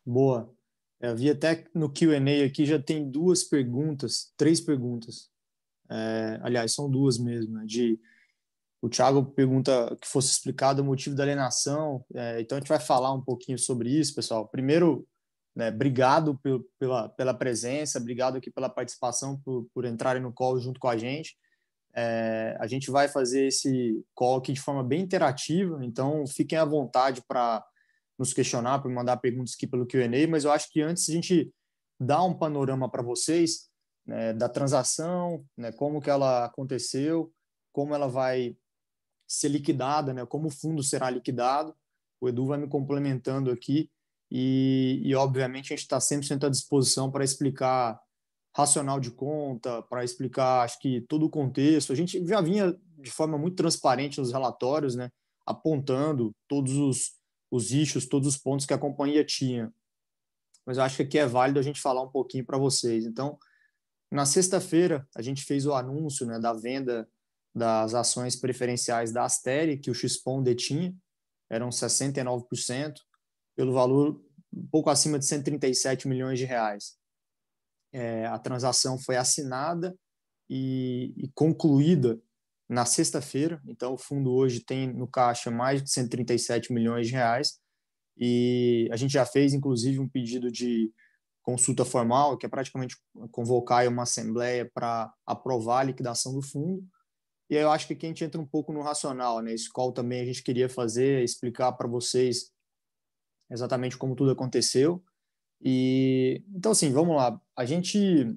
Boa. Eu vi até no Q&A aqui já tem duas perguntas, três perguntas. Aliás, são duas mesmo, né? O Thiago pergunta que fosse explicado o motivo da alienação. Então a gente vai falar um pouquinho sobre isso, pessoal. Primeiro, né, obrigado pela presença, obrigado aqui pela participação, por entrarem no call junto com a gente. A gente vai fazer esse call aqui de forma bem interativa, então fiquem à vontade para nos questionar, para mandar perguntas aqui pelo Q&A, mas eu acho que antes a gente dar um panorama para vocês, né, da transação, né, como que ela aconteceu, como ela vai ser liquidada, né, como o fundo será liquidado. O Edu vai me complementando aqui e obviamente, a gente está 100% à disposição para explicar racional de conta, para explicar, acho que, todo o contexto. A gente já vinha de forma muito transparente nos relatórios, né, apontando todos os issues, todos os pontos que a companhia tinha. Mas eu acho que aqui é válido a gente falar um pouquinho para vocês. Então, na sexta-feira, a gente fez o anúncio, né, da venda das ações preferenciais da Asteri, que o Xpom detinha, eram 69%, pelo valor um pouco acima de 137 milhões de reais. A transação foi assinada e concluída na sexta-feira, então o fundo hoje tem no caixa mais de 137 milhões de reais, e a gente já fez, inclusive, um pedido de consulta formal, que é praticamente convocar uma assembleia para aprovar a liquidação do fundo. E aí eu acho que aqui a gente entra um pouco no racional, né? Esse call também a gente queria fazer, explicar para vocês exatamente como tudo aconteceu. E então, assim, vamos lá. A gente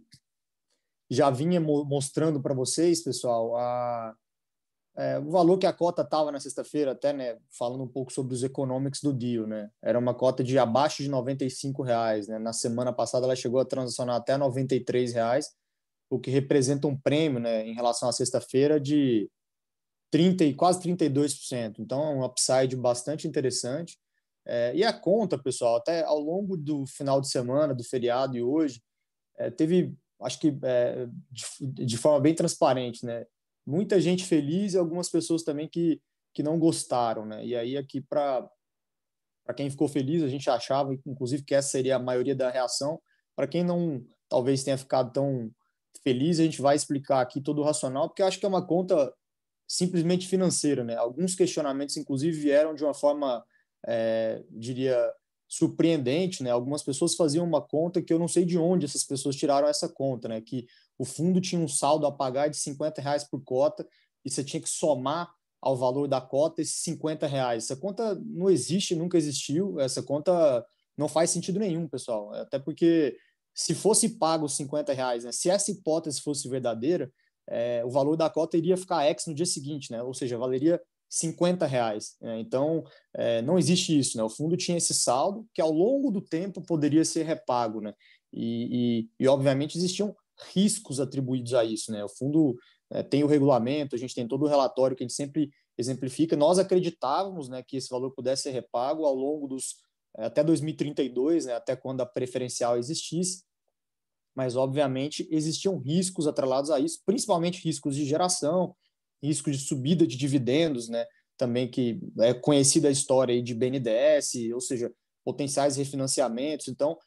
já vinha mostrando para vocês, pessoal, o valor que a cota estava na sexta-feira, até, né, falando um pouco sobre os economics do deal, né? Era uma cota de abaixo de R$ 95, né? Na semana passada ela chegou a transacionar até R$ 93, o que representa um prêmio, né, em relação à sexta-feira de 30 e quase 32%. Então é um upside bastante interessante. E a conta, pessoal, até ao longo do final de semana, do feriado e hoje, teve, acho que de forma bem transparente, né? Muita gente feliz e algumas pessoas também que não gostaram, né? E aí aqui para quem ficou feliz, a gente achava, inclusive, que essa seria a maioria da reação. Para quem não, talvez tenha ficado tão feliz, a gente vai explicar aqui todo o racional, porque eu acho que é uma conta simplesmente financeira, né? Alguns questionamentos, inclusive, vieram de uma forma, diria, surpreendente, né? Algumas pessoas faziam uma conta que eu não sei de onde essas pessoas tiraram essa conta, né? Que o fundo tinha um saldo a pagar de R$ 50 por cota e você tinha que somar ao valor da cota esses R$ 50. Essa conta não existe, nunca existiu. Essa conta não faz sentido nenhum, pessoal. Até porque se fosse pago os R$ 50, né? Se essa hipótese fosse verdadeira, o valor da cota iria ficar X no dia seguinte, né? Ou seja, valeria R$ 50. Né? Então, não existe isso. Né? O fundo tinha esse saldo que, ao longo do tempo, poderia ser repago. Né? Obviamente, existiam riscos atribuídos a isso. Né? O fundo tem o regulamento, a gente tem todo o relatório que a gente sempre exemplifica. Nós acreditávamos, né, que esse valor pudesse ser repago ao longo dos até 2032, né, até quando a preferencial existisse, mas obviamente existiam riscos atrelados a isso, principalmente riscos de geração, risco de subida de dividendos, né? Também que é conhecida a história aí de BNDES, ou seja, potenciais refinanciamentos. Então,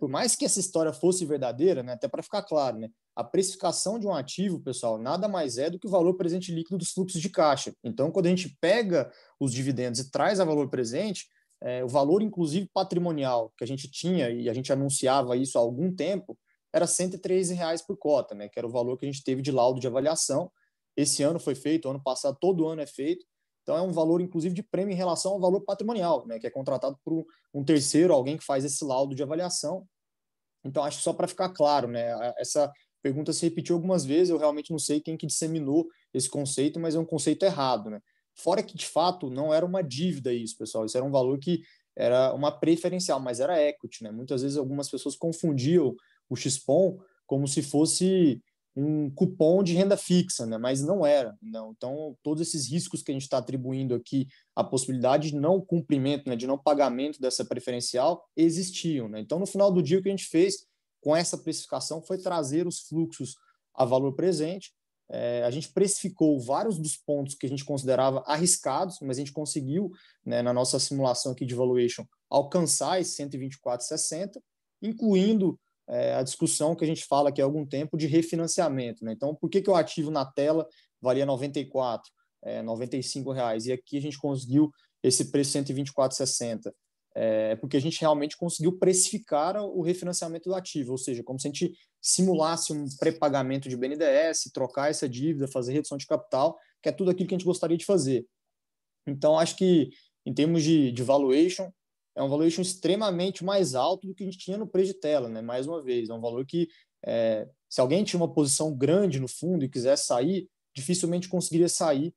por mais que essa história fosse verdadeira, né, até para ficar claro, né, a precificação de um ativo, pessoal, nada mais é do que o valor presente líquido dos fluxos de caixa. Então, quando a gente pega os dividendos e traz a valor presente, o valor, inclusive patrimonial, que a gente tinha e a gente anunciava isso há algum tempo, era R$ 113 por cota, né, que era o valor que a gente teve de laudo de avaliação. Esse ano foi feito, ano passado, todo ano é feito. Então, é um valor, inclusive, de prêmio em relação ao valor patrimonial, né, que é contratado por um terceiro, alguém que faz esse laudo de avaliação. Então, acho que só para ficar claro, né, essa pergunta se repetiu algumas vezes, eu realmente não sei quem que disseminou esse conceito, mas é um conceito errado. Né? Fora que, de fato, não era uma dívida isso, pessoal, isso era um valor que era uma preferencial, mas era equity. Né? Muitas vezes algumas pessoas confundiam o Xpom como se fosse um cupom de renda fixa, né? Mas não era. Não. Então, todos esses riscos que a gente está atribuindo aqui, a possibilidade de não cumprimento, né, de não pagamento dessa preferencial, existiam. Né? Então, no final do dia, o que a gente fez com essa precificação foi trazer os fluxos a valor presente. A gente precificou vários dos pontos que a gente considerava arriscados, mas a gente conseguiu, né, na nossa simulação aqui de valuation, alcançar esse 124,60, incluindo a discussão que a gente fala aqui há algum tempo de refinanciamento, né? Então, por que o ativo na tela valia 94, R$ 95, e aqui a gente conseguiu esse preço 124,60? Porque a gente realmente conseguiu precificar o refinanciamento do ativo, ou seja, como se a gente simulasse um pré-pagamento de BNDES, trocar essa dívida, fazer redução de capital, que é tudo aquilo que a gente gostaria de fazer. Então, acho que, em termos de valuation, é um valuation extremamente mais alto do que a gente tinha no preço de tela, né? Mais uma vez, é um valor que, se alguém tinha uma posição grande no fundo e quisesse sair, dificilmente conseguiria sair.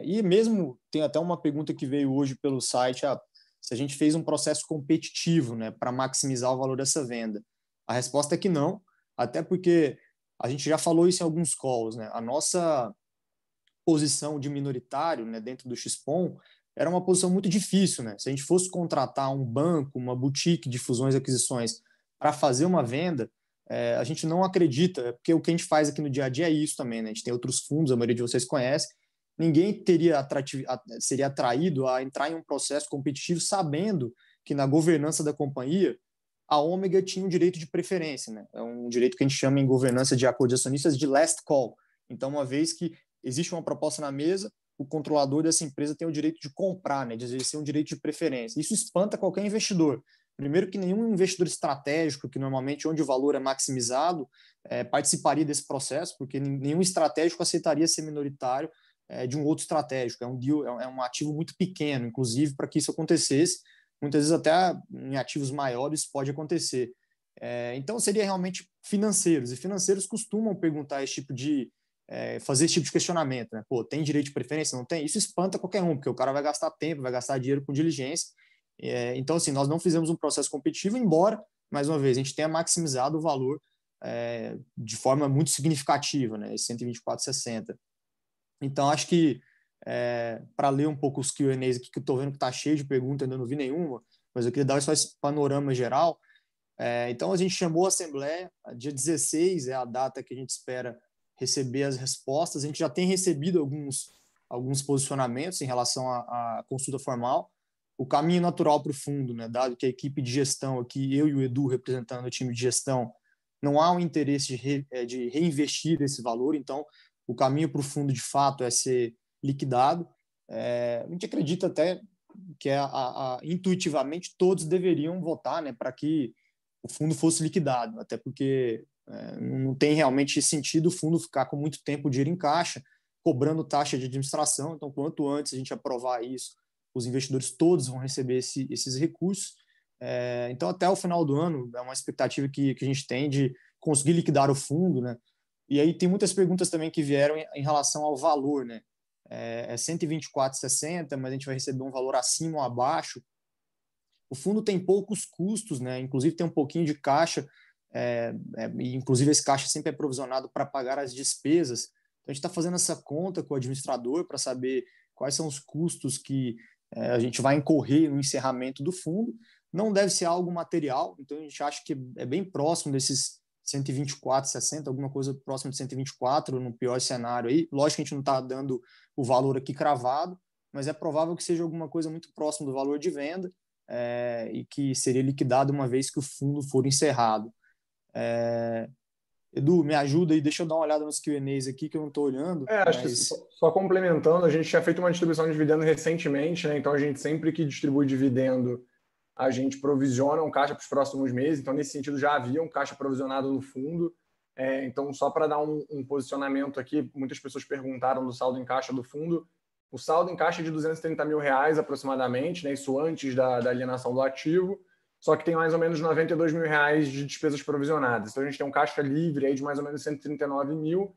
E mesmo, tem até uma pergunta que veio hoje pelo site, se a gente fez um processo competitivo, né, para maximizar o valor dessa venda. A resposta é que não, até porque a gente já falou isso em alguns calls, né? A nossa posição de minoritário, né, dentro do XPOM era uma posição muito difícil, né? Se a gente fosse contratar um banco, uma boutique de fusões e aquisições para fazer uma venda, a gente não acredita, porque o que a gente faz aqui no dia a dia é isso também, né? A gente tem outros fundos, a maioria de vocês conhece, ninguém seria atraído a entrar em um processo competitivo sabendo que na governança da companhia a Ômega tinha um direito de preferência, né? É um direito que a gente chama em governança de acordo de acionistas de last call. Então, uma vez que existe uma proposta na mesa, o controlador dessa empresa tem o direito de comprar, né, de exercer um direito de preferência. Isso espanta qualquer investidor. Primeiro que nenhum investidor estratégico, que normalmente onde o valor é maximizado, participaria desse processo, porque nenhum estratégico aceitaria ser minoritário de um outro estratégico. É um deal, é um ativo muito pequeno, inclusive, para que isso acontecesse. Muitas vezes até em ativos maiores pode acontecer. Então, seria realmente financeiros, e financeiros costumam perguntar esse tipo de fazer esse tipo de questionamento, né? Pô, tem direito de preferência? Não tem? Isso espanta qualquer um, porque o cara vai gastar tempo, vai gastar dinheiro com diligência. Então, assim, nós não fizemos um processo competitivo, embora, mais uma vez, a gente tenha maximizado o valor de forma muito significativa, né? Esse 124,60. Então, acho que, para ler um pouco os Q&As aqui, que eu estou vendo que está cheio de perguntas, ainda não vi nenhuma, mas eu queria dar só esse panorama geral. Então, a gente chamou a Assembleia, dia 16 é a data que a gente espera receber as respostas. A gente já tem recebido alguns posicionamentos em relação à consulta formal. O caminho natural para o fundo, né, dado que a equipe de gestão aqui, eu e o Edu representando o time de gestão, não há um interesse de reinvestir esse valor, então o caminho para o fundo, de fato, é ser liquidado. A gente acredita até que intuitivamente todos deveriam votar, né, para que o fundo fosse liquidado, até porque não tem realmente sentido o fundo ficar com muito tempo o dinheiro em caixa, cobrando taxa de administração. Então, quanto antes a gente aprovar isso, os investidores todos vão receber esses recursos. Então, até o final do ano, é uma expectativa que a gente tem de conseguir liquidar o fundo, né? E aí tem muitas perguntas também que vieram em relação ao valor, né? É 124,60, mas a gente vai receber um valor acima ou abaixo. O fundo tem poucos custos, né? Inclusive tem um pouquinho de caixa, e inclusive esse caixa sempre é provisionado para pagar as despesas. Então a gente está fazendo essa conta com o administrador para saber quais são os custos que a gente vai incorrer no encerramento do fundo. Não deve ser algo material, então a gente acha que é bem próximo desses 124,60, alguma coisa próximo de 124 no pior cenário aí. Lógico que a gente não está dando o valor aqui cravado, mas é provável que seja alguma coisa muito próximo do valor de venda. E que seria liquidado uma vez que o fundo for encerrado. Edu, me ajuda aí, deixa eu dar uma olhada nos Q&As aqui que eu não estou olhando. Acho que só complementando, a gente tinha feito uma distribuição de dividendo recentemente, né? Então a gente sempre que distribui dividendo, a gente provisiona um caixa para os próximos meses. Então, nesse sentido, já havia um caixa provisionado no fundo. Então, só para dar um posicionamento aqui, muitas pessoas perguntaram do saldo em caixa do fundo. O saldo em caixa é de R$230 mil aproximadamente, né? Isso antes da alienação do ativo, só que tem mais ou menos R$92 mil de despesas provisionadas. Então a gente tem um caixa livre aí de mais ou menos 139 mil.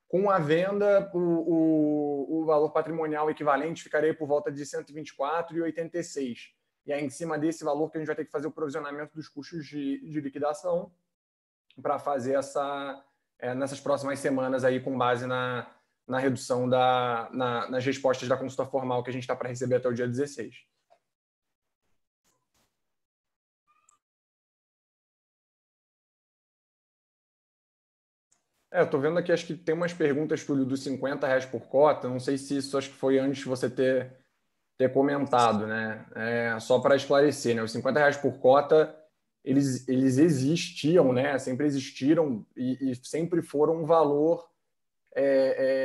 Com a venda, o valor patrimonial equivalente ficaria por volta de 124,86. E aí, em cima desse valor, que a gente vai ter que fazer o provisionamento dos custos de liquidação para fazer nessas próximas semanas aí, com base na redução nas respostas da consulta formal que a gente está para receber até o dia 16. Eu estou vendo aqui, acho que tem umas perguntas, Túlio, dos R$50 por cota. Não sei se isso acho que foi antes de você ter ter comentado, né? Só para esclarecer, né? Os R$ 50 por cota, eles existiam, né? Sempre existiram e sempre foram um valor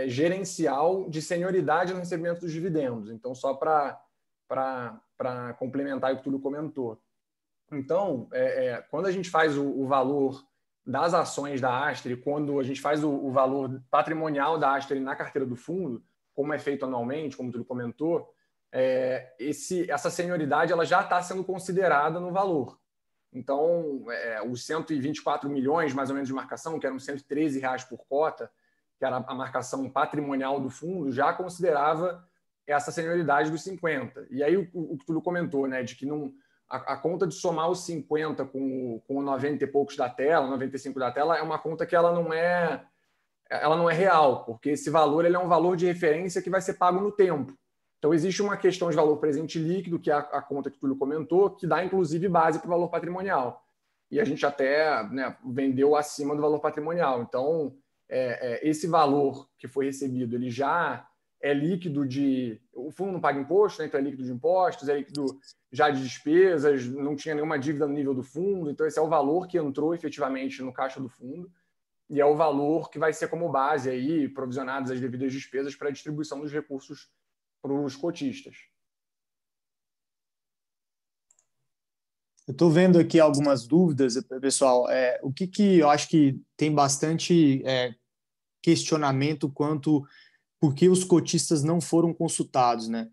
gerencial de senioridade no recebimento dos dividendos. Então, só para complementar o que o Túlio comentou. Então, quando a gente faz o valor das ações da Astra, quando a gente faz o valor patrimonial da Astra na carteira do fundo, como é feito anualmente, como o Túlio comentou, essa senioridade ela já está sendo considerada no valor. Então, os 124 milhões, mais ou menos, de marcação, que eram R$ 113 por cota, que era a marcação patrimonial do fundo, já considerava essa senioridade dos 50. E aí o que tu comentou, né, de que não, a conta de somar os 50 com o 90 e poucos da tela, 95 da tela, é uma conta que ela não é real, porque esse valor ele é um valor de referência que vai ser pago no tempo. Então, existe uma questão de valor presente líquido, que é a conta que o Túlio comentou, que dá, inclusive, base para o valor patrimonial. E a gente até, né, vendeu acima do valor patrimonial. Então, esse valor que foi recebido, ele já é líquido de... O fundo não paga imposto, né? Então é líquido de impostos, é líquido já de despesas, não tinha nenhuma dívida no nível do fundo. Então, esse é o valor que entrou efetivamente no caixa do fundo e é o valor que vai ser como base aí, provisionadas as devidas despesas para a distribuição dos recursos para os cotistas. Eu estou vendo aqui algumas dúvidas, pessoal. O que eu acho que tem bastante questionamento quanto por que os cotistas não foram consultados, né?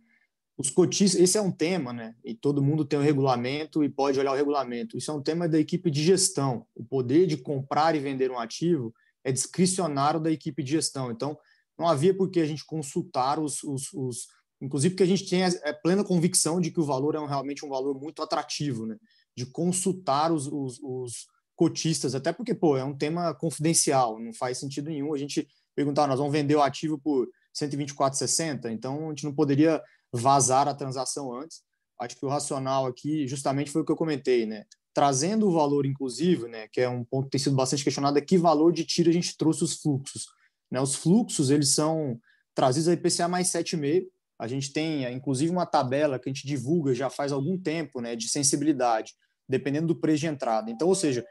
Os cotistas, esse é um tema, né? E todo mundo tem um regulamento e pode olhar o regulamento. Isso é um tema da equipe de gestão. O poder de comprar e vender um ativo é discricionário da equipe de gestão. Então, não havia por que a gente consultar inclusive porque a gente tem a plena convicção de que o valor é realmente um valor muito atrativo, né? De consultar os cotistas, até porque, é um tema confidencial, não faz sentido nenhum a gente perguntar, nós vamos vender o ativo por 124,60, então a gente não poderia vazar a transação antes. Acho que o racional aqui justamente foi o que eu comentei, né? Trazendo o valor inclusive, né, que é um ponto que tem sido bastante questionado, é que valor de tiro a gente trouxe os fluxos, né? Os fluxos, eles são trazidos a IPCA mais 7,5. A gente tem, inclusive, uma tabela que a gente divulga já faz algum tempo, né, de sensibilidade, dependendo do preço de entrada. Então, ou seja,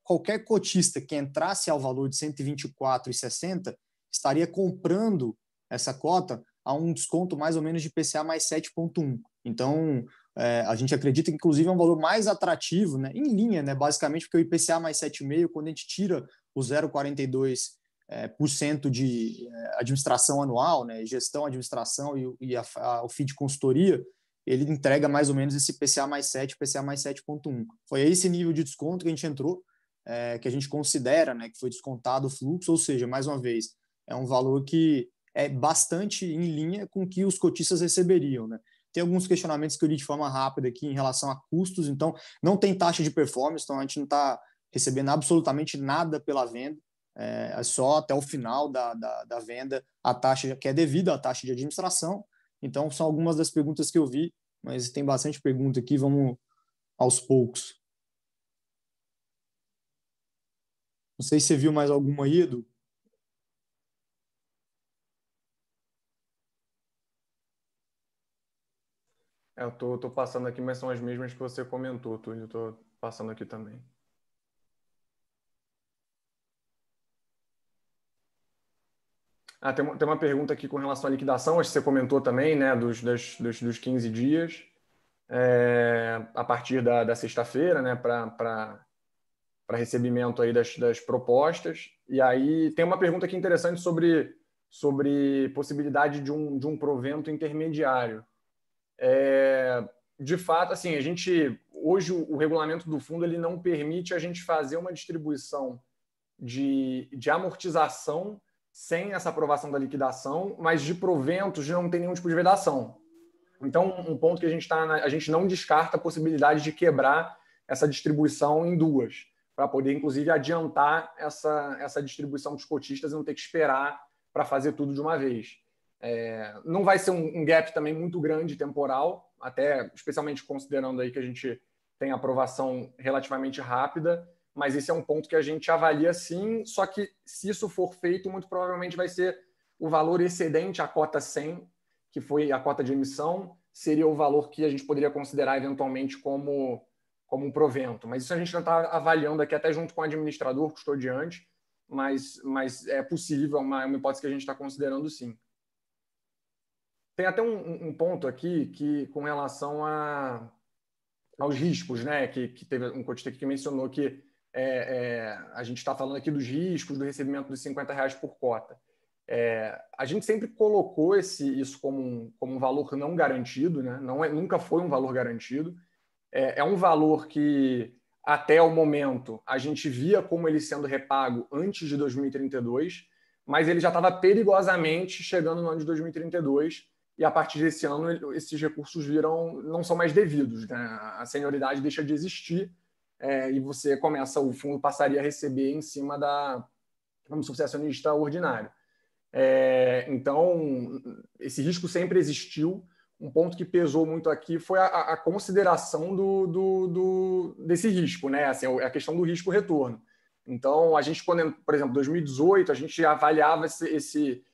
qualquer cotista que entrasse ao valor de 124,60 estaria comprando essa cota a um desconto mais ou menos de IPCA mais 7,1. Então, a gente acredita que, inclusive, é um valor mais atrativo, né, em linha, né, basicamente, porque o IPCA mais 7,5, quando a gente tira o 0,42% de administração anual, né, gestão, administração e o FII de consultoria, ele entrega mais ou menos esse IPCA mais 7, IPCA mais 7,1. Foi esse nível de desconto que a gente entrou, que a gente considera, né, que foi descontado o fluxo, ou seja, mais uma vez, é um valor que é bastante em linha com o que os cotistas receberiam, né? Tem alguns questionamentos que eu li de forma rápida aqui em relação a custos, então não tem taxa de performance, então a gente não está recebendo absolutamente nada pela venda, é só até o final da venda a taxa que é devida à taxa de administração. Então, são algumas das perguntas que eu vi, mas tem bastante pergunta aqui, vamos aos poucos. Não sei se você viu mais alguma aí, Edu. Eu tô passando aqui, mas são as mesmas que você comentou, Túlio. Eu tô passando aqui também. Tem uma pergunta aqui com relação à liquidação, acho que você comentou também, né, dos 15 dias, a partir da sexta-feira, né, para recebimento aí das propostas. E aí tem uma pergunta aqui interessante sobre possibilidade de um provento intermediário. De fato, assim, hoje o regulamento do fundo ele não permite a gente fazer uma distribuição de amortização sem essa aprovação da liquidação, mas de proventos não tem nenhum tipo de vedação. Então, um ponto que a gente não descarta a possibilidade de quebrar essa distribuição em duas, para poder, inclusive, adiantar essa distribuição dos cotistas e não ter que esperar para fazer tudo de uma vez. Não vai ser um gap também muito grande temporal, até especialmente considerando aí que a gente tem aprovação relativamente rápida, mas esse é um ponto que a gente avalia sim, só que se isso for feito, muito provavelmente vai ser o valor excedente à cota 100, que foi a cota de emissão, seria o valor que a gente poderia considerar eventualmente como um provento. Mas isso a gente ainda está avaliando aqui, até junto com o administrador, custodiante, mas é possível, uma hipótese que a gente está considerando sim. Tem até um ponto aqui que, com relação aos riscos, né? Que teve um cotista aqui que mencionou que a gente está falando aqui dos riscos do recebimento dos R$ 50 por cota. A gente sempre colocou isso como um valor não garantido, né? Nunca foi um valor garantido. É um valor que, até o momento, a gente via como ele sendo repago antes de 2032, mas ele já estava perigosamente chegando no ano de 2032, e a partir desse ano esses recursos não são mais devidos, né? A senioridade deixa de existir, e o fundo passaria a receber em cima como sucessionista ordinário. Então, esse risco sempre existiu. Um ponto que pesou muito aqui foi a consideração desse risco, né? Assim, a questão do risco-retorno. Então, a gente, por exemplo, em 2018, a gente avaliava esse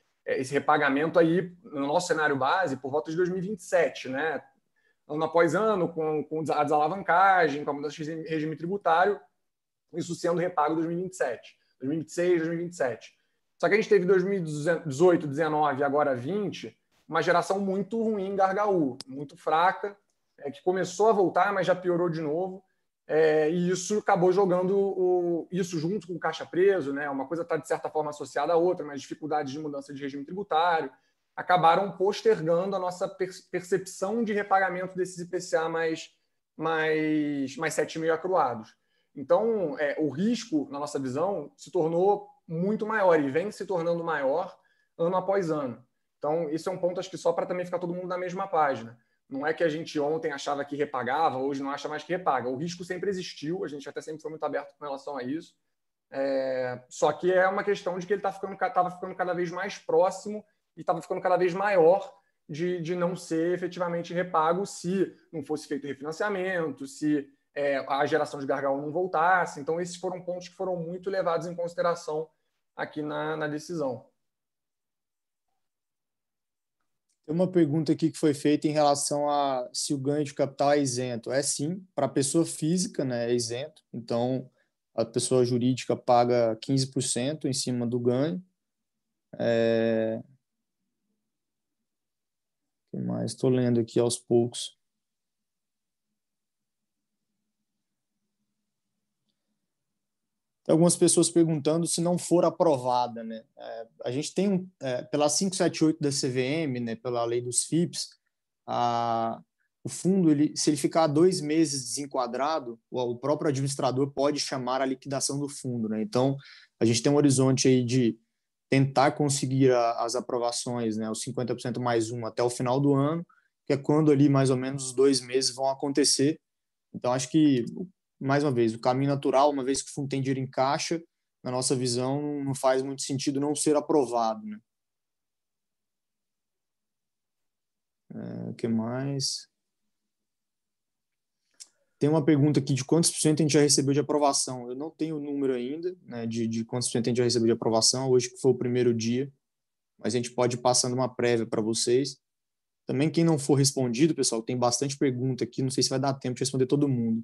repagamento aí no nosso cenário base por volta de 2027, né? Ano após ano, com a desalavancagem, com a mudança de regime tributário, isso sendo repago em 2027, 2026, 2027. Só que a gente teve 2018, 19 e agora 20, uma geração muito ruim em Gargaú, muito fraca, que começou a voltar, mas já piorou de novo. E isso acabou jogando isso junto com o caixa preso, né? Uma coisa está, de certa forma, associada à outra, mas dificuldades de mudança de regime tributário acabaram postergando a nossa percepção de repagamento desses IPCA mais 7,5 acruados. Então, o risco, na nossa visão, se tornou muito maior e vem se tornando maior ano após ano. Então, isso é um ponto, acho que só para também ficar todo mundo na mesma página. Não é que a gente ontem achava que repagava, hoje não acha mais que repaga. O risco sempre existiu, a gente até sempre foi muito aberto com relação a isso. Só que é uma questão de que ele estava ficando cada vez mais próximo e estava ficando cada vez maior de não ser efetivamente repago se não fosse feito refinanciamento, se a geração de gargalo não voltasse. Então, esses foram pontos que foram muito levados em consideração aqui na decisão. Tem uma pergunta aqui que foi feita em relação a se o ganho de capital é isento. É sim, para a pessoa física, né, é isento. Então, a pessoa jurídica paga 15% em cima do ganho. O que mais? Estou lendo aqui aos poucos. Tem algumas pessoas perguntando se não for aprovada, né? A gente tem, pela 578 da CVM, né, pela lei dos FIPS, o fundo, se ele ficar 2 meses desenquadrado, o próprio administrador pode chamar a liquidação do fundo, né? Então, a gente tem um horizonte aí de tentar conseguir as aprovações, né, os 50% mais um até o final do ano, que é quando ali mais ou menos os 2 meses vão acontecer. Então, acho que, mais uma vez, o caminho natural, uma vez que o fundo tem dinheiro em caixa, na nossa visão, não faz muito sentido não ser aprovado, né? O que mais? Tem uma pergunta aqui de quantos por cento a gente já recebeu de aprovação. Eu não tenho o número ainda, né, de quantos por cento a gente já recebeu de aprovação, hoje que foi o primeiro dia, mas a gente pode ir passando uma prévia para vocês. Também quem não for respondido, pessoal, tem bastante pergunta aqui, não sei se vai dar tempo de responder todo mundo.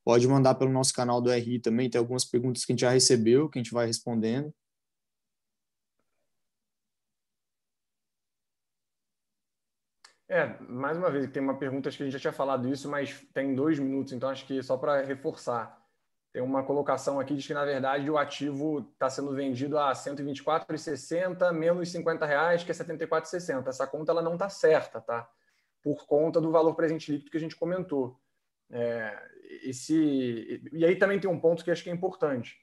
Pode mandar pelo nosso canal do RI também, tem algumas perguntas que a gente já recebeu, que a gente vai respondendo. Mais uma vez, tem uma pergunta, acho que a gente já tinha falado isso, mas tem 2 minutos, então acho que só para reforçar. Tem uma colocação aqui de que, na verdade, o ativo está sendo vendido a R$ 124,60 menos R$50, que é R$ 74,60. Essa conta ela não está certa, tá? Por conta do valor presente líquido que a gente comentou. E aí também tem um ponto que acho que é importante.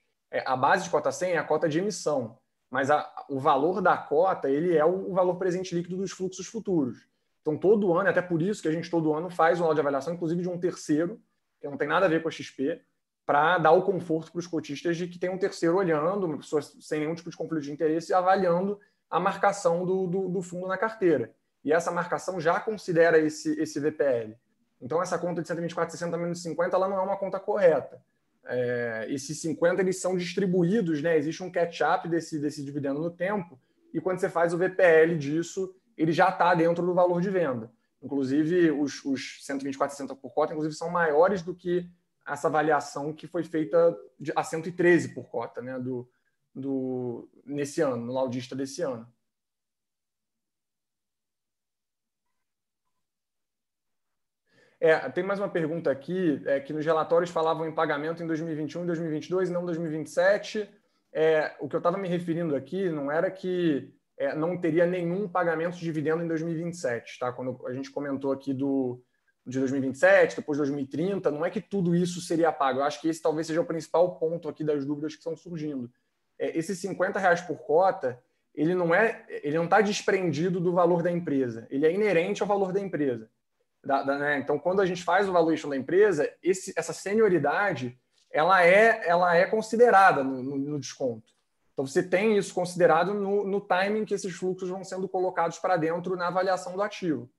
A base de cota 100 é a cota de emissão, mas o valor da cota ele é o valor presente líquido dos fluxos futuros. Então, todo ano, até por isso que a gente todo ano faz um laudo de avaliação, inclusive de um terceiro, que não tem nada a ver com a XP, para dar o conforto para os cotistas de que tem um terceiro olhando, uma pessoa sem nenhum tipo de conflito de interesse, avaliando a marcação do fundo na carteira. E essa marcação já considera esse VPL. Então, essa conta de 124,60 menos 50, ela não é uma conta correta. Esses 50 eles são distribuídos, né? Existe um catch-up desse dividendo no tempo, e quando você faz o VPL disso, ele já está dentro do valor de venda. Inclusive, os 124,60 por cota, inclusive, são maiores do que essa avaliação que foi feita a 113 por cota, né, nesse ano, no laudista desse ano. Tem mais uma pergunta aqui, que nos relatórios falavam em pagamento em 2021 e 2022, não 2027. O que eu estava me referindo aqui não era que não teria nenhum pagamento de dividendo em 2027, tá? Quando a gente comentou aqui de 2027, depois de 2030, não é que tudo isso seria pago. Eu acho que esse talvez seja o principal ponto aqui das dúvidas que estão surgindo. Esses R$50 por cota, ele não está desprendido do valor da empresa, ele é inerente ao valor da empresa. Né? Então, quando a gente faz o valuation da empresa, essa senioridade ela é considerada no desconto. Então, você tem isso considerado no timing que esses fluxos vão sendo colocados para dentro na avaliação do ativo.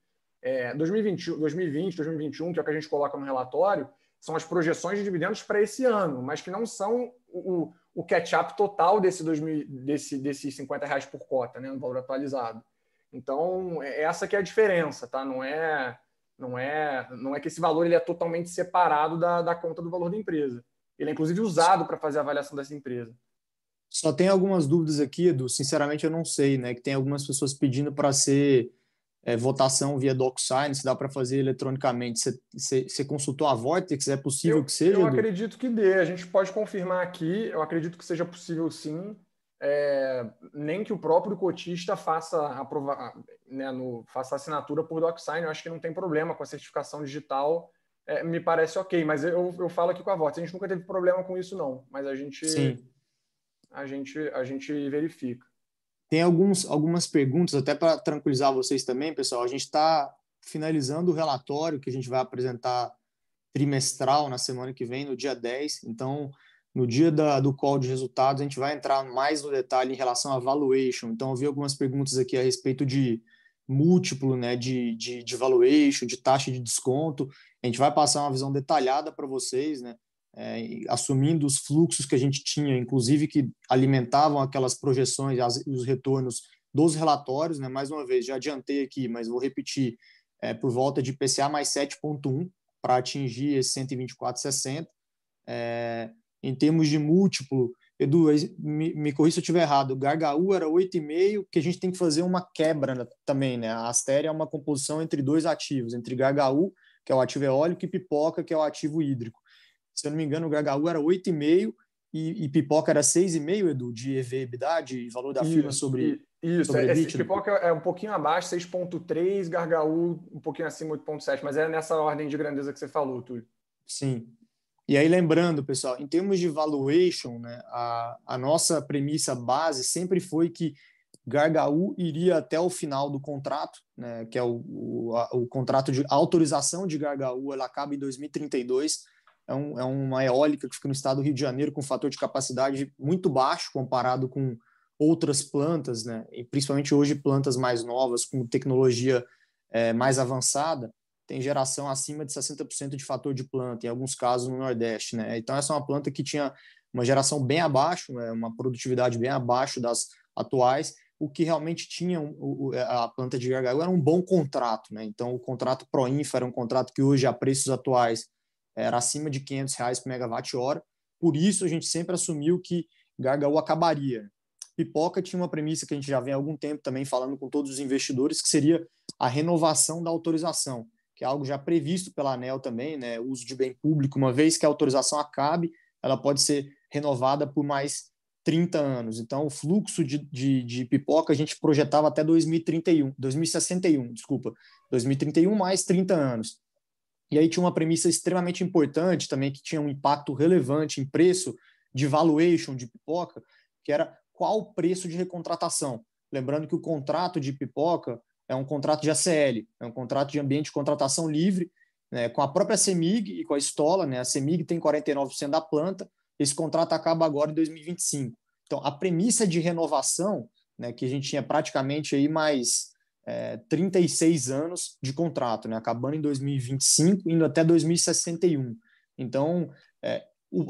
2020, 2021, que é o que a gente coloca no relatório, são as projeções de dividendos para esse ano, mas que não são o catch-up total desses R$50 por cota, né, no valor atualizado. Então, essa que é a diferença, tá? Não é que esse valor ele é totalmente separado da conta do valor da empresa. Ele é, inclusive, usado para fazer a avaliação dessa empresa. Só tem algumas dúvidas aqui, Edu. Sinceramente, eu não sei, né? Que tem algumas pessoas pedindo para ser votação via DocuSign, se dá para fazer eletronicamente. Você consultou a Vortex? É possível que seja, Eu Edu? acredito que dê. A gente pode confirmar aqui. Eu acredito que seja possível, sim. Nem que o próprio cotista faça faça a assinatura por DocuSign. Eu acho que não tem problema com a certificação digital. Me parece ok, mas eu falo aqui com a Vortex. A gente nunca teve problema com isso, não. Mas a gente verifica. Tem algumas perguntas, até para tranquilizar vocês também, pessoal. A gente está finalizando o relatório que a gente vai apresentar trimestral na semana que vem, no dia 10. Então, no dia do call de resultados, a gente vai entrar mais no detalhe em relação à valuation. Então, eu vi algumas perguntas aqui a respeito de múltiplo, né, de valuation, de taxa de desconto. A gente vai passar uma visão detalhada para vocês, né, assumindo os fluxos que a gente tinha, inclusive que alimentavam aquelas projeções, os retornos dos relatórios, né. Mais uma vez, já adiantei aqui, mas vou repetir, por volta de IPCA mais 7,1 para atingir esse 124,60. Em termos de múltiplo, Edu, me corrija se eu estiver errado, o Gargaú era 8,5, que a gente tem que fazer uma quebra também, né? A Astéria é uma composição entre dois ativos, entre Gargaú, que é o ativo eólico, e Pipoca, que é o ativo hídrico. Se eu não me engano, o Gargaú era 8,5 e Pipoca era 6,5, Edu, de EV/EBITDA, de valor da firma sobre EBITDA. Pipoca é um pouquinho abaixo, 6,3, Gargaú um pouquinho acima, 8,7, mas é nessa ordem de grandeza que você falou, Túlio. Sim. E aí, lembrando, pessoal, em termos de valuation, né, a nossa premissa base sempre foi que Gargaú iria até o final do contrato, né, que é o contrato de autorização de Gargaú, ela acaba em 2032. É uma eólica que fica no estado do Rio de Janeiro com um fator de capacidade muito baixo comparado com outras plantas, né, e principalmente hoje plantas mais novas, com tecnologia mais avançada, tem geração acima de 60% de fator de planta, em alguns casos no Nordeste, né? Então, essa é uma planta que tinha uma geração bem abaixo, né? Uma produtividade bem abaixo das atuais. O que realmente tinha a planta de Gargaú era um bom contrato, né? Então, o contrato Proinfa era um contrato que hoje, a preços atuais, era acima de R$500 por megawatt-hora. Por isso, a gente sempre assumiu que Gargaú acabaria. Pipoca tinha uma premissa que a gente já vem há algum tempo também falando com todos os investidores, que seria a renovação da autorização, que é algo já previsto pela ANEEL também, né? O uso de bem público, uma vez que a autorização acabe, ela pode ser renovada por mais 30 anos. Então, o fluxo de Pipoca a gente projetava até 2061, desculpa, 2031 mais 30 anos. E aí tinha uma premissa extremamente importante também, que tinha um impacto relevante em preço de valuation de Pipoca, que era qual o preço de recontratação. Lembrando que o contrato de Pipoca é um contrato de ACL, é um contrato de ambiente de contratação livre, né, com a própria CEMIG e com a Stola, né? A CEMIG tem 49% da planta, esse contrato acaba agora em 2025. Então, a premissa de renovação, né, que a gente tinha praticamente aí mais 36 anos de contrato, né, acabando em 2025, indo até 2061. Então,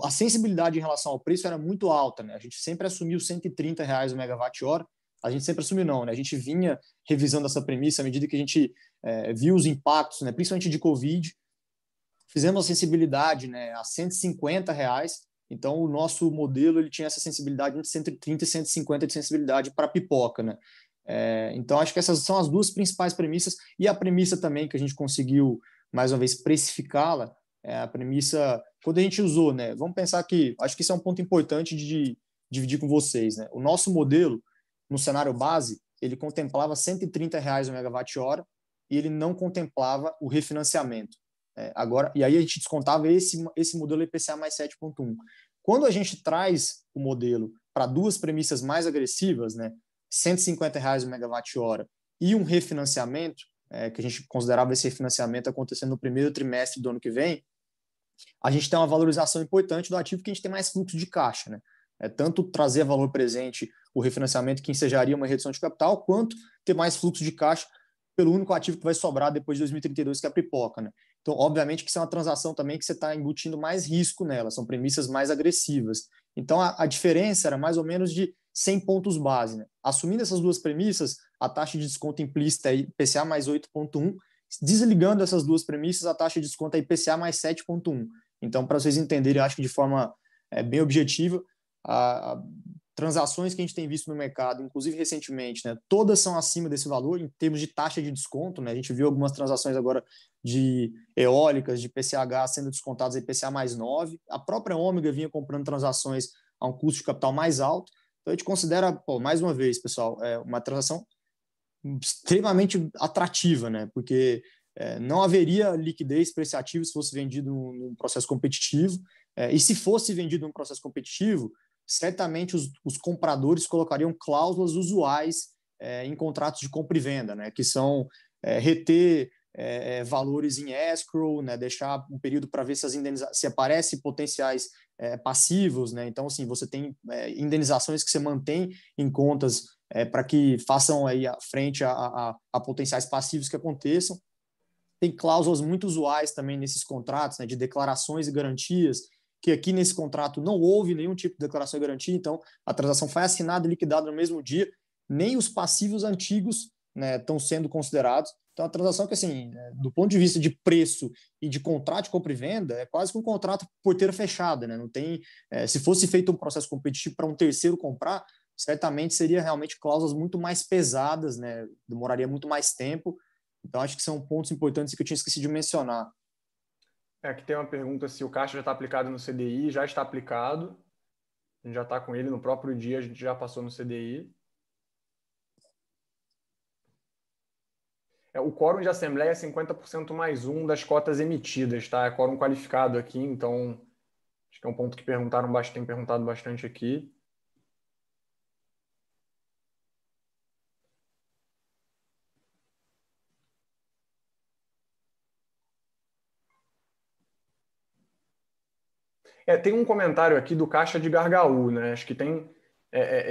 a sensibilidade em relação ao preço era muito alta, né? A gente sempre assumiu R$130 o megawatt-hora, a gente sempre assumiu não, né? A gente vinha revisando essa premissa à medida que a gente viu os impactos, né? Principalmente de Covid. Fizemos a sensibilidade, né, a R$ 150. Então, o nosso modelo ele tinha essa sensibilidade entre 130 e 150 de sensibilidade para pipoca, né? Então, acho que essas são as duas principais premissas. E a premissa também que a gente conseguiu, mais uma vez, precificá-la, a premissa, quando a gente usou, né? Vamos pensar que, acho que isso é um ponto importante de dividir com vocês, né? O nosso modelo, no cenário base, ele contemplava R$ 130 o megawatt-hora e ele não contemplava o refinanciamento. Agora, e aí a gente descontava esse modelo IPCA mais 7,1. Quando a gente traz o modelo para duas premissas mais agressivas, né, R$ 150 o megawatt-hora e um refinanciamento, que a gente considerava esse refinanciamento acontecendo no primeiro trimestre do ano que vem, a gente tem uma valorização importante do ativo que a gente tem mais fluxo de caixa, né? Tanto trazer valor presente o refinanciamento que ensejaria uma redução de capital, quanto ter mais fluxo de caixa pelo único ativo que vai sobrar depois de 2032, que é a pipoca, né? Então, obviamente que isso é uma transação também que você está embutindo mais risco nela, são premissas mais agressivas. Então, a diferença era mais ou menos de 100 pontos base, né? Assumindo essas duas premissas, a taxa de desconto implícita é IPCA mais 8,1, desligando essas duas premissas, a taxa de desconto é IPCA mais 7,1. Então, para vocês entenderem, eu acho que de forma bem objetiva, transações que a gente tem visto no mercado, inclusive recentemente, né, todas são acima desse valor em termos de taxa de desconto, né? A gente viu algumas transações agora de eólicas, de PCH sendo descontadas em IPCA mais 9. A própria Ômega vinha comprando transações a um custo de capital mais alto. Então a gente considera, mais uma vez, pessoal, uma transação extremamente atrativa, né? Porque não haveria liquidez para esse ativo se fosse vendido num processo competitivo. E se fosse vendido num processo competitivo, certamente os compradores colocariam cláusulas usuais em contratos de compra e venda, né? Que são reter valores em escrow, né? Deixar um período para ver se aparecem potenciais passivos, né? Então, assim, você tem indenizações que você mantém em contas para que façam aí frente a potenciais passivos que aconteçam. Tem cláusulas muito usuais também nesses contratos, né? De declarações e garantias, que aqui nesse contrato não houve nenhum tipo de declaração de garantia, então a transação foi assinada e liquidada no mesmo dia, nem os passivos antigos, né, estão sendo considerados. Então, a transação que, assim, do ponto de vista de preço e de contrato de compra e venda, é quase que um contrato porteira fechada, né? Não tem, se fosse feito um processo competitivo para um terceiro comprar, certamente seria realmente cláusulas muito mais pesadas, né? Demoraria muito mais tempo. Então, acho que são pontos importantes que eu tinha esquecido de mencionar. Aqui tem uma pergunta se o caixa já está aplicado no CDI. Já está aplicado. A gente já está com ele no próprio dia, a gente já passou no CDI. O quórum de assembleia é 50% mais um das cotas emitidas, tá? É quórum qualificado aqui, então acho que é um ponto que tem perguntado bastante aqui. Tem um comentário aqui do caixa de Gargaú, né? Acho que tem.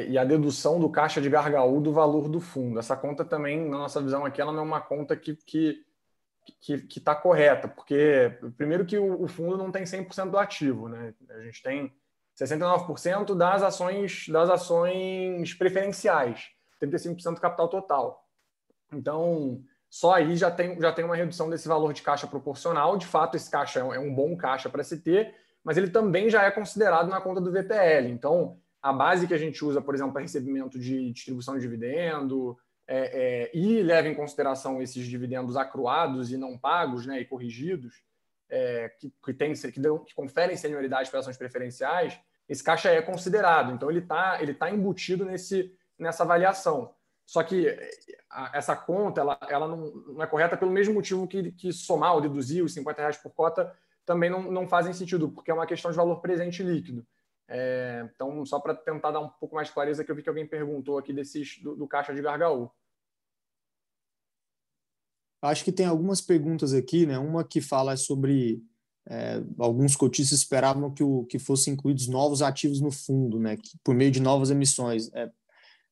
E a dedução do caixa de Gargaú do valor do fundo. Essa conta também, na nossa visão aqui, ela não é uma conta que está correta, porque, primeiro, que o fundo não tem 100% do ativo, né? A gente tem 69% das ações preferenciais, 35% do capital total. Então, só aí já tem uma redução desse valor de caixa proporcional. De fato, esse caixa é um bom caixa para se ter, mas ele também já é considerado na conta do VPL. Então, a base que a gente usa, por exemplo, para recebimento de distribuição de dividendo, e leva em consideração esses dividendos acruados e não pagos, né, e corrigidos, que conferem senioridade para ações preferenciais, esse caixa é considerado. Então, ele tá embutido nessa avaliação. Só que essa conta ela não é correta pelo mesmo motivo que somar ou deduzir os R$ 50 por cota também não fazem sentido, porque é uma questão de valor presente líquido. Então, só para tentar dar um pouco mais de clareza, que eu vi que alguém perguntou aqui do caixa de Gargaú. Acho que tem algumas perguntas aqui, né? Uma que fala sobre alguns cotistas esperavam que fossem incluídos novos ativos no fundo, né? Por meio de novas emissões.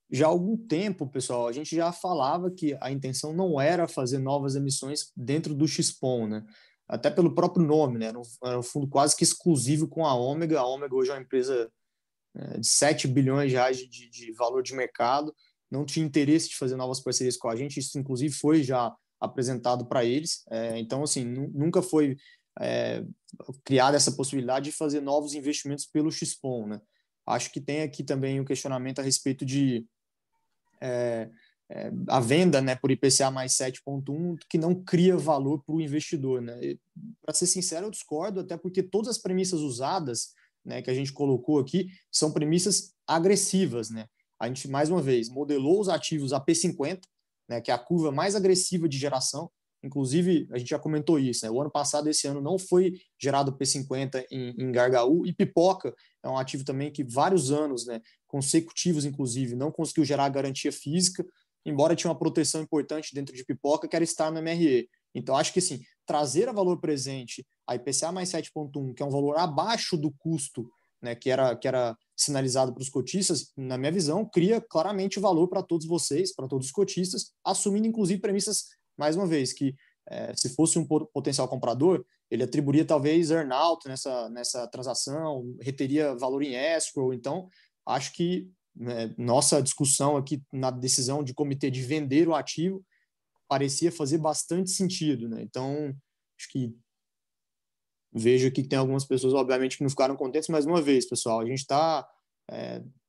Já há algum tempo, pessoal, a gente já falava que a intenção não era fazer novas emissões dentro do XPON, né? Até pelo próprio nome, né? Era um fundo quase que exclusivo com a Ômega. A Ômega hoje é uma empresa de R$ 7 bilhões de valor de mercado. não tinha interesse de fazer novas parcerias com a gente, isso inclusive foi já apresentado para eles, então assim, nunca foi criada essa possibilidade de fazer novos investimentos pelo XPON, né? Acho que tem aqui também um questionamento a respeito de a venda, né, por IPCA mais 7,1, que não cria valor para o investidor, né? Para ser sincero, eu discordo, até porque todas as premissas usadas, né, que a gente colocou aqui, são premissas agressivas, né? A gente, mais uma vez, modelou os ativos a P50, né, que é a curva mais agressiva de geração. Inclusive, a gente já comentou isso, né? O ano passado, esse ano, não foi gerado P50 em Gargaú, e Pipoca é um ativo também que vários anos, né, consecutivos, inclusive, não conseguiu gerar garantia física, embora tinha uma proteção importante dentro de Pipoca, que era estar no MRE. Então, acho que, assim, trazer a valor presente a IPCA mais 7,1, que é um valor abaixo do custo, né, que era sinalizado para os cotistas, na minha visão, cria claramente valor para todos vocês, para todos os cotistas, assumindo, inclusive, premissas, mais uma vez, que se fosse um potencial comprador, ele atribuiria talvez earn-out nessa transação, reteria valor em escrow. Então, acho que nossa discussão aqui na decisão de comitê de vender o ativo parecia fazer bastante sentido, né? Então, acho que vejo aqui que tem algumas pessoas, obviamente, que não ficaram contentes. Mais uma vez, pessoal, a gente está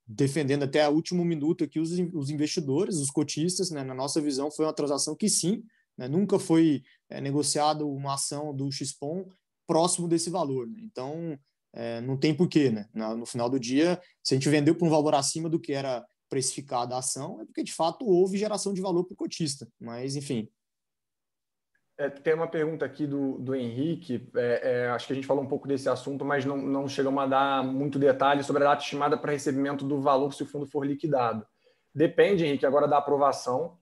defendendo até o último minuto aqui os investidores, os cotistas, né? Na nossa visão, foi uma transação que sim, né? Nunca foi negociado uma ação do XPON próximo desse valor, né? Então, não tem porquê, né? No final do dia, se a gente vendeu por um valor acima do que era precificada a ação, é porque de fato houve geração de valor para o cotista. Mas, enfim. Tem uma pergunta aqui do Henrique. Acho que a gente falou um pouco desse assunto, mas não chegamos a dar muito detalhe sobre a data estimada para recebimento do valor se o fundo for liquidado. Depende, Henrique, agora da aprovação.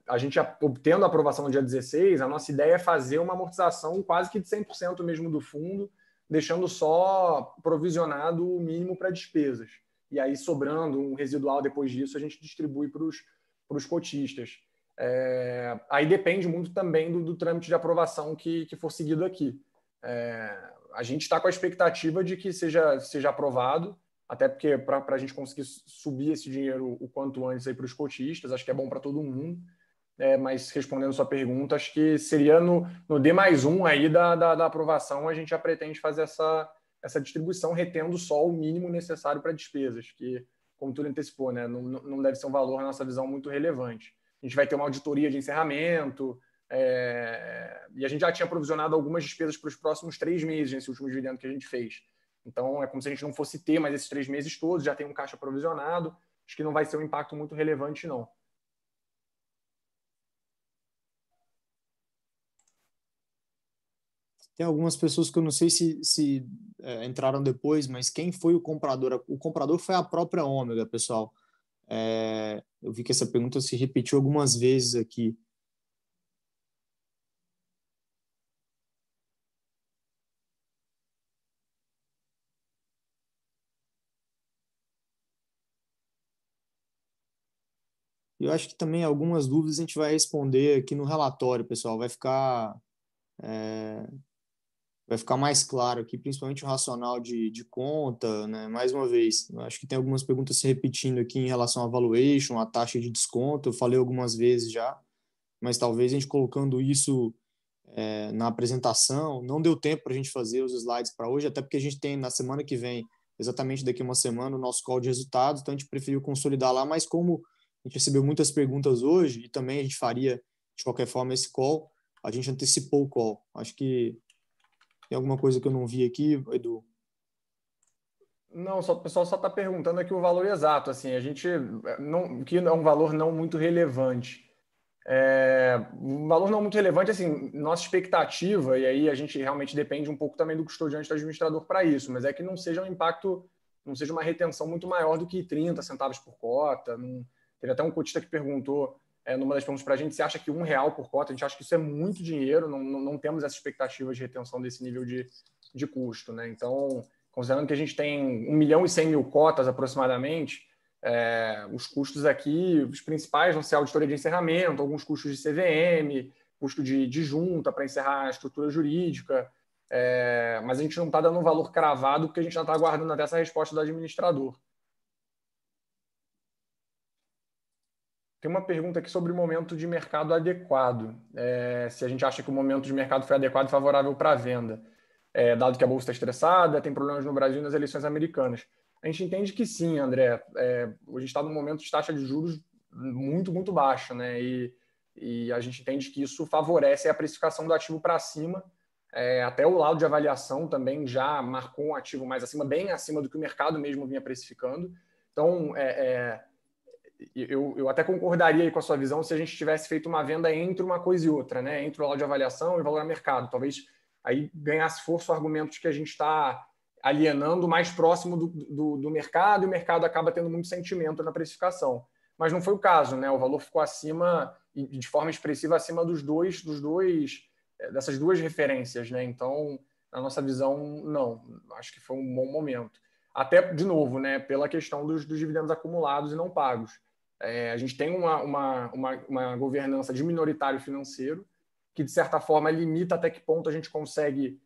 A gente obtendo a aprovação no dia 16, a nossa ideia é fazer uma amortização quase que de 100% mesmo do fundo, deixando só provisionado o mínimo para despesas. E aí, sobrando um residual depois disso, a gente distribui para os cotistas. Aí depende muito também do trâmite de aprovação que for seguido aqui. A gente está com a expectativa de que seja aprovado, até porque para a gente conseguir subir esse dinheiro o quanto antes para os cotistas, acho que é bom para todo mundo. Mas respondendo a sua pergunta, acho que seria no D+1 aí da aprovação, a gente já pretende fazer essa distribuição, retendo só o mínimo necessário para despesas, que, como tu antecipou, né, não deve ser um valor, na nossa visão, muito relevante. A gente vai ter uma auditoria de encerramento, e a gente já tinha provisionado algumas despesas para os próximos 3 meses nesse último dividendo que a gente fez. Então, é como se a gente não fosse ter mais esses 3 meses todos, já tem um caixa provisionado, acho que não vai ser um impacto muito relevante, não. Tem algumas pessoas que eu não sei se entraram depois, mas quem foi o comprador? O comprador foi a própria Ômega, pessoal. Eu vi que essa pergunta se repetiu algumas vezes aqui. Eu acho que também algumas dúvidas a gente vai responder aqui no relatório, pessoal. Vai ficar mais claro aqui, principalmente o racional de conta, né? Mais uma vez, eu acho que tem algumas perguntas se repetindo aqui em relação à valuation, à taxa de desconto. Eu falei algumas vezes já, mas talvez a gente colocando isso na apresentação. Não deu tempo para a gente fazer os slides para hoje, até porque a gente tem na semana que vem, exatamente daqui a uma semana, o nosso call de resultados, então a gente preferiu consolidar lá, mas como a gente recebeu muitas perguntas hoje, e também a gente faria, de qualquer forma, esse call, a gente antecipou o call. Acho que tem alguma coisa que eu não vi aqui, Edu? Não, o pessoal só está perguntando aqui o valor exato. Assim, a gente que é um valor não muito relevante. Um valor não muito relevante, assim, nossa expectativa, e aí a gente realmente depende um pouco também do custodiante do administrador para isso, mas é que não seja um impacto, não seja uma retenção muito maior do que 30 centavos por cota. Teve até um cotista que perguntou, numa das perguntas para a gente, se acha que R$ 1 por cota, a gente acha que isso é muito dinheiro, não temos essa expectativa de retenção desse nível de custo, né? Então, considerando que a gente tem 1.100.000 cotas aproximadamente, os custos aqui, os principais vão ser a auditoria de encerramento, alguns custos de CVM, custo de junta para encerrar a estrutura jurídica, mas a gente não está dando um valor cravado porque a gente já está aguardando até essa resposta do administrador. Tem uma pergunta aqui sobre o momento de mercado adequado. Se a gente acha que o momento de mercado foi adequado e favorável para a venda, dado que a bolsa está estressada, tem problemas no Brasil e nas eleições americanas. A gente entende que sim, André. A gente está num momento de taxa de juros muito, muito baixa, né? E a gente entende que isso favorece a precificação do ativo para cima. Até o laudo de avaliação também já marcou um ativo mais acima, bem acima do que o mercado mesmo vinha precificando. Então, eu até concordaria com a sua visão se a gente tivesse feito uma venda entre uma coisa e outra, né? Entre o laudo de avaliação e o valor a mercado. Talvez aí ganhasse força o argumento de que a gente está alienando mais próximo do mercado e o mercado acaba tendo muito sentimento na precificação. Mas não foi o caso, né? O valor ficou acima e de forma expressiva acima dessas duas referências, né? Então, na nossa visão, não. Acho que foi um bom momento. Até, de novo, né? Pela questão dos dividendos acumulados e não pagos. A gente tem uma governança de minoritário financeiro que, de certa forma, limita até que ponto a gente consegue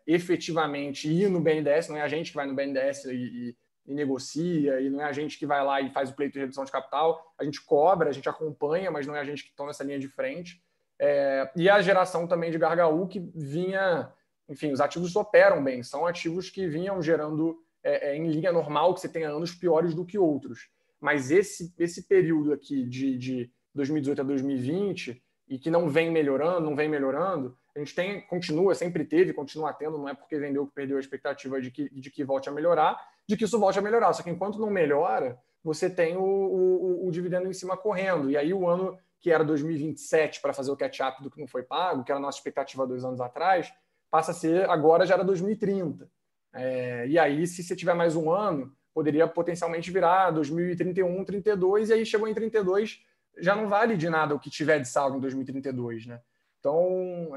efetivamente ir no BNDES. Não é a gente que vai no BNDES e negocia, e não é a gente que vai lá e faz o pleito de redução de capital. A gente cobra, a gente acompanha, mas não é a gente que toma essa linha de frente. E a geração também de Gargaú, que vinha... Enfim, os ativos operam bem, são ativos que vinham gerando em linha normal, que você tenha anos piores do que outros. Mas esse período aqui de 2018 a 2020 e que não vem melhorando, a gente sempre teve, continua tendo, não é porque vendeu que perdeu a expectativa de que volte a melhorar, de que isso volte a melhorar. Só que enquanto não melhora, você tem o dividendo em cima correndo. E aí o ano que era 2027 para fazer o catch-up do que não foi pago, que era a nossa expectativa 2 anos atrás, passa a ser, agora já era 2030. E aí, se você tiver mais um ano, poderia potencialmente virar 2031, 32, e aí chegou em 32, já não vale de nada o que tiver de saldo em 2032, né? Então,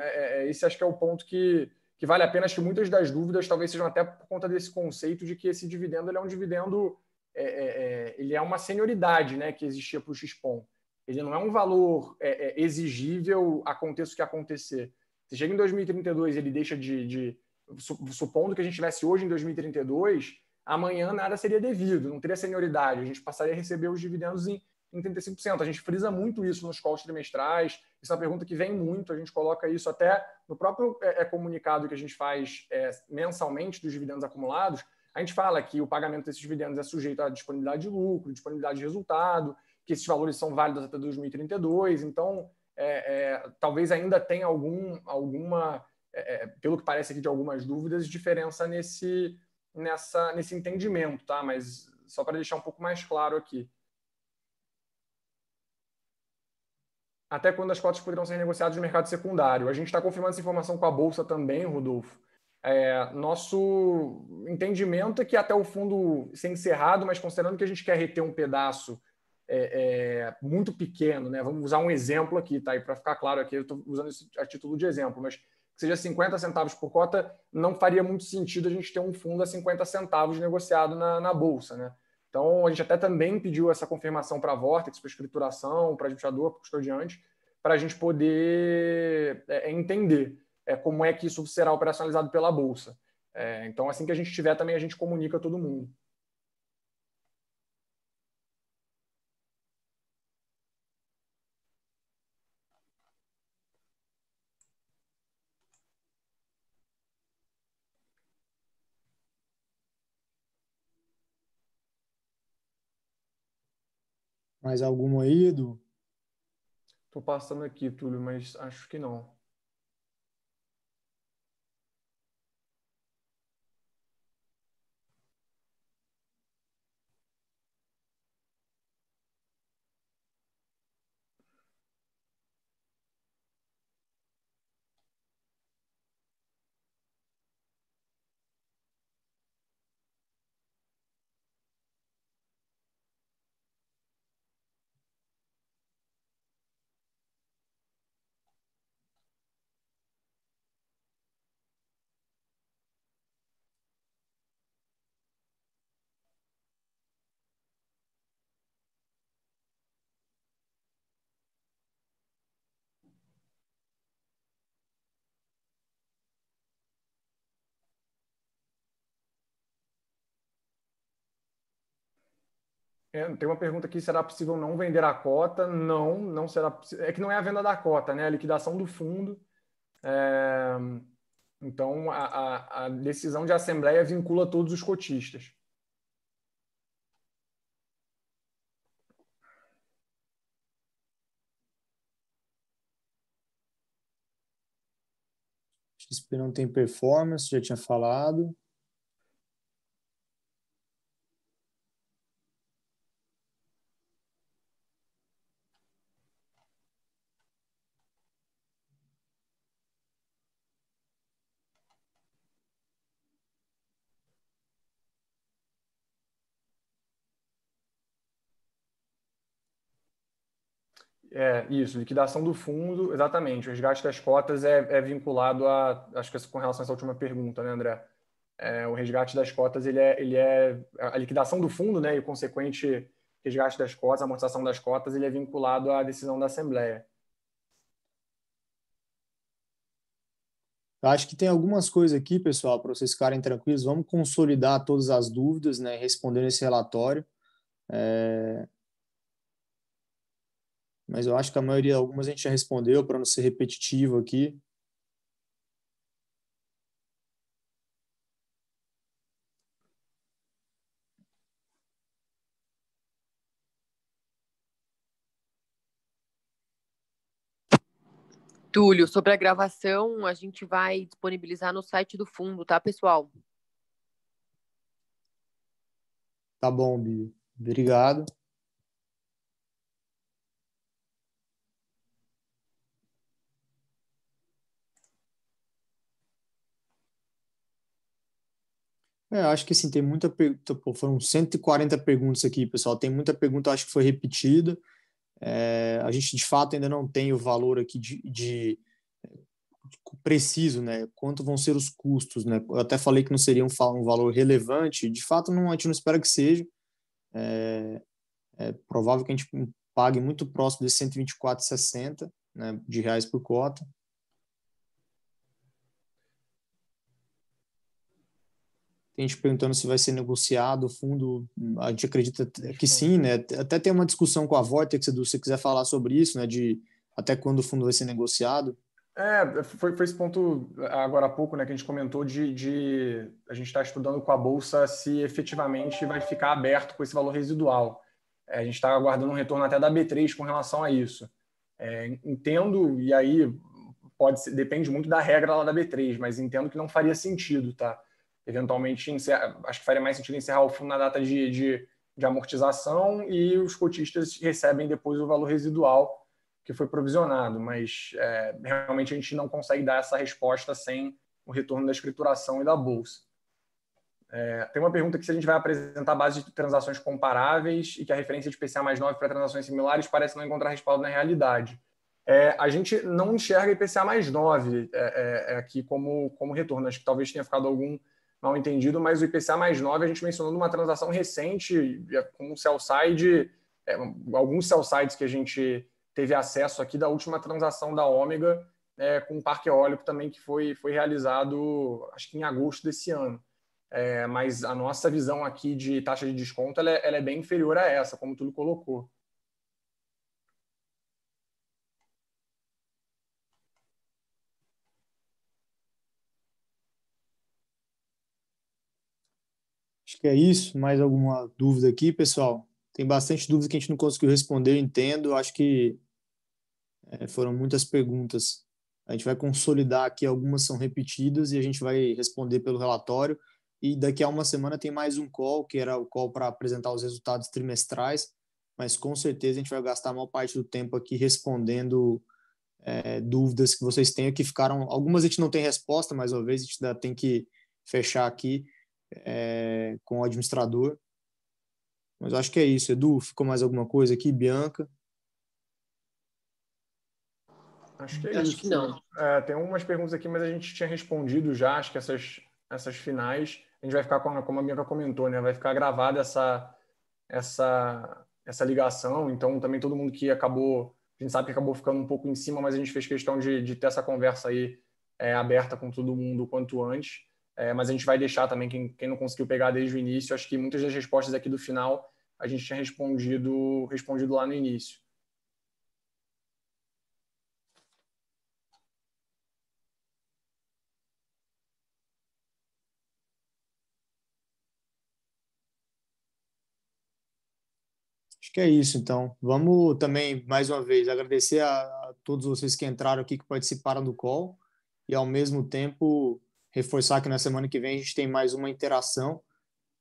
esse acho que é o ponto que vale a pena. Acho que muitas das dúvidas talvez sejam até por conta desse conceito de que esse dividendo ele é um dividendo, ele é uma senioridade, né, que existia para o Xpom. Ele não é um valor exigível, aconteça o que acontecer. Se chega em 2032 ele deixa supondo que a gente estivesse hoje em 2032, amanhã nada seria devido, não teria senioridade, a gente passaria a receber os dividendos em 35%. A gente frisa muito isso nos calls trimestrais, isso é uma pergunta que vem muito, a gente coloca isso até no próprio comunicado que a gente faz mensalmente dos dividendos acumulados, a gente fala que o pagamento desses dividendos é sujeito à disponibilidade de lucro, disponibilidade de resultado, que esses valores são válidos até 2032, então talvez ainda tenha alguma, pelo que parece aqui de algumas dúvidas, diferença nesse entendimento, tá? Mas só para deixar um pouco mais claro aqui. Até quando as cotas poderão ser negociadas no mercado secundário? A gente está confirmando essa informação com a Bolsa também, Rodolfo. Nosso entendimento é que até o fundo ser encerrado, mas considerando que a gente quer reter um pedaço muito pequeno, né? Vamos usar um exemplo aqui, tá? E para ficar claro aqui, eu estou usando isso a título de exemplo, mas que seja 50 centavos por cota, não faria muito sentido a gente ter um fundo a 50 centavos negociado na Bolsa, né? Então, a gente até também pediu essa confirmação para a Vortex, para a escrituração, para administrador, para o custodiante, para a gente poder entender como é que isso será operacionalizado pela Bolsa. Então, assim que a gente tiver, também a gente comunica a todo mundo. Mais alguma aí, Edu? Estou passando aqui, Túlio, mas acho que não. Tem uma pergunta aqui, será possível não vender a cota? Não, não será possível. É que não é a venda da cota, né? A liquidação do fundo. É, Então, a decisão de assembleia vincula todos os cotistas. XP não tem performance, já tinha falado. Isso, liquidação do fundo, exatamente. O resgate das cotas é vinculado a, acho que é com relação a essa última pergunta, né, André? O resgate das cotas, a liquidação do fundo, né, e o consequente resgate das cotas, a amortização das cotas, ele é vinculado à decisão da Assembleia. Eu acho que tem algumas coisas aqui, pessoal, para vocês ficarem tranquilos. Vamos consolidar todas as dúvidas, né, respondendo esse relatório. Mas eu acho que a maioria, algumas a gente já respondeu, para não ser repetitivo aqui. Túlio, sobre a gravação, a gente vai disponibilizar no site do fundo, tá, pessoal? Tá bom, Bi. Obrigado. Acho que assim, tem muita pergunta, foram 140 perguntas aqui, pessoal. Tem muita pergunta, acho que foi repetida. A gente de fato ainda não tem o valor aqui de preciso, né? Quanto vão ser os custos, né? Eu até falei que não seria um valor relevante. De fato, não, a gente não espera que seja. É provável que a gente pague muito próximo de 124,60, né, de reais por cota. Tem gente perguntando se vai ser negociado o fundo. A gente acredita que sim, né? Até tem uma discussão com a Vortex, se você quiser falar sobre isso, né? De até quando o fundo vai ser negociado. Foi esse ponto agora há pouco, né, que a gente comentou de a gente estar estudando com a Bolsa se efetivamente vai ficar aberto com esse valor residual. A gente está aguardando um retorno até da B3 com relação a isso. Entendo, e aí depende muito da regra lá da B3, mas entendo que não faria sentido, tá? Eventualmente, acho que faria mais sentido encerrar o fundo na data de amortização e os cotistas recebem depois o valor residual que foi provisionado, mas realmente a gente não consegue dar essa resposta sem o retorno da escrituração e da bolsa. Tem uma pergunta que se a gente vai apresentar base de transações comparáveis e que a referência de IPCA mais 9 para transações similares parece não encontrar respaldo na realidade. A gente não enxerga IPCA mais 9 aqui como retorno. Acho que talvez tenha ficado algum mal entendido, mas o IPCA mais 9 a gente mencionou numa transação recente com um sell-side, alguns sell-sides que a gente teve acesso aqui da última transação da Ômega com um parque eólico também que foi realizado, acho que em agosto desse ano. Mas a nossa visão aqui de taxa de desconto ela é bem inferior a essa, como tu colocou. Acho que é isso. Mais alguma dúvida aqui, pessoal? Tem bastante dúvida que a gente não conseguiu responder, eu entendo. Acho que foram muitas perguntas. A gente vai consolidar aqui, algumas são repetidas e a gente vai responder pelo relatório. E daqui a uma semana tem mais um call, que era o call para apresentar os resultados trimestrais, mas com certeza a gente vai gastar a maior parte do tempo aqui respondendo dúvidas que vocês tenham, que ficaram. Algumas a gente não tem resposta, mas uma vez a gente ainda tem que fechar aqui com o administrador. Mas acho que é isso. Edu, ficou mais alguma coisa aqui? Bianca? Acho que é Acho isso. que não. Tem algumas perguntas aqui, mas a gente tinha respondido já. Acho que essas finais, a gente vai ficar, como a Bianca comentou, né? Vai ficar gravada essa ligação. Então, também todo mundo que acabou, a gente sabe que acabou ficando um pouco em cima, mas a gente fez questão de ter essa conversa aí aberta com todo mundo o quanto antes. Mas a gente vai deixar também, quem não conseguiu pegar desde o início, acho que muitas das respostas aqui do final a gente tinha respondido lá no início. Acho que é isso, então. Vamos também, mais uma vez, agradecer a todos vocês que entraram aqui, que participaram do call, e ao mesmo tempo reforçar que na semana que vem a gente tem mais uma interação,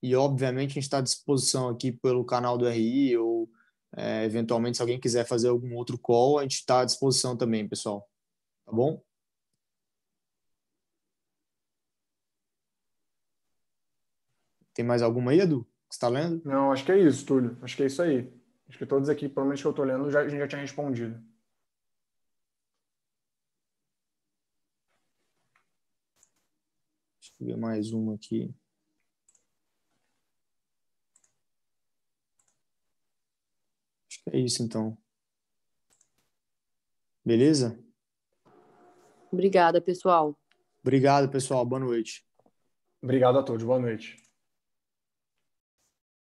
e obviamente a gente está à disposição aqui pelo canal do RI, ou eventualmente se alguém quiser fazer algum outro call, a gente está à disposição também, pessoal. Tá bom? Tem mais alguma aí, Edu? Que você está lendo? Não, acho que é isso, Túlio. Acho que é isso aí. Acho que todos aqui, pelo menos que eu estou lendo, a gente já tinha respondido. Deixa eu ver mais uma aqui. Acho que é isso, então. Beleza? Obrigada, pessoal. Obrigado, pessoal. Boa noite. Obrigado a todos. Boa noite.